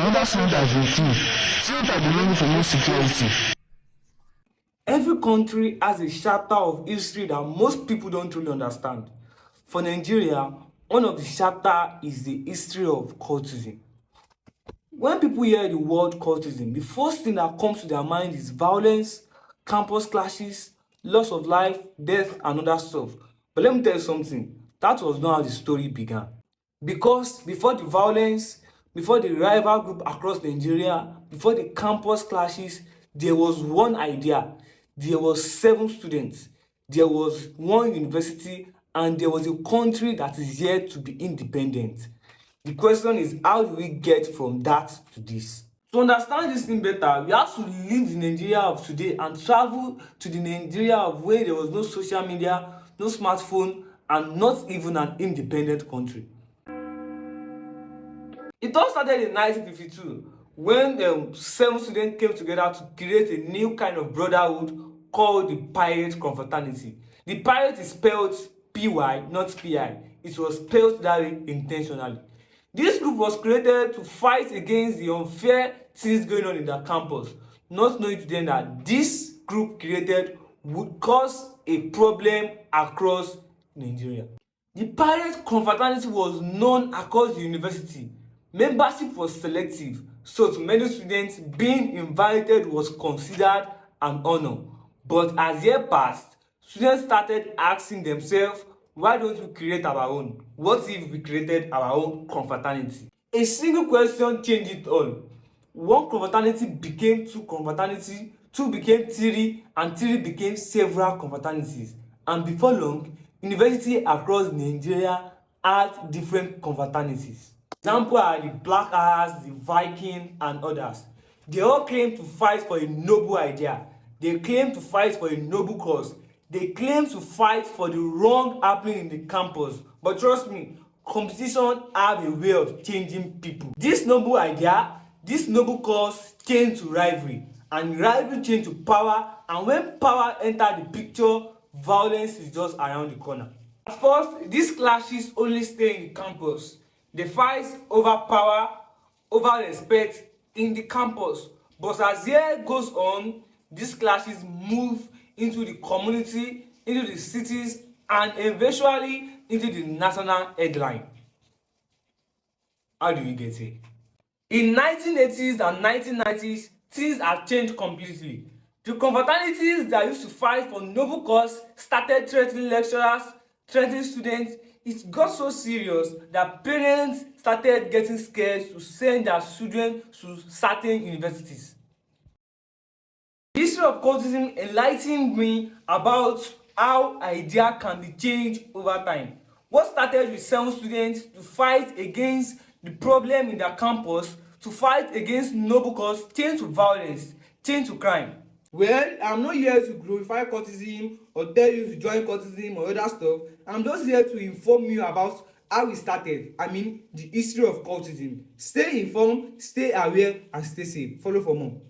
Another student has been killed. Students are demanding for more security. Every country has a chapter of history that most people don't really understand. For Nigeria, one of the chapters is the history of cultism. When people hear the word cultism, the first thing that comes to their mind is violence, campus clashes, loss of life, death, and other stuff. But let me tell you something, that was not how the story began. Because before the violence, before the rival group across Nigeria, before the campus clashes, there was one idea. There was 7 students. There was one university, and there was a country that is yet to be independent. The question is, how do we get from that to this? To understand this thing better, we have to leave the Nigeria of today and travel to the Nigeria of where there was no social media, no smartphone, and not even an independent country. It all started in 1952 when 7 students came together to create a new kind of brotherhood called the Pirate Confraternity. The pirate is spelled P-Y, not P-I. It was spelled that way intentionally. This group was created to fight against the unfair things going on in their campus, not knowing to them that this group created would cause a problem across Nigeria. The Pirate Confraternity was known across the university. Membership was selective, so to many students, being invited was considered an honor. But as years passed, students started asking themselves, why don't we create our own? What if we created our own confraternity? A single question changed it all. One confraternity became 2 confraternities, 2 became 3, and 3 became several confraternities. And before long, universities across Nigeria had different confraternities. Examples are the Black Arts, the Viking, and others. They all claim to fight for a noble idea. They claim to fight for a noble cause. They claim to fight for the wrong happening in the campus. But trust me, competition have a way of changing people. This noble idea, this noble cause changed to rivalry. And rivalry changed to power. And when power entered the picture, violence is just around the corner. At first, these clashes only stay in the campus. They fight over power, over respect in the campus. But as year goes on, these clashes move into the community, into the cities, and eventually into the national headline. How do we get here? In 1980s and 1990s, things have changed completely. The confraternities that used to fight for noble cause started threatening lecturers, threatening students. It got so serious that parents started getting scared to send their children to certain universities. The history of cultism enlightened me about how idea can be changed over time. What started with 7 students to fight against the problem in their campus, to fight against noble cause, changed to violence, changed to crime. Well, I'm not here to glorify cultism or tell you to join cultism or other stuff. I'm just here to inform you about how it started. I mean, the history of cultism. Stay informed, stay aware, and stay safe. Follow for more.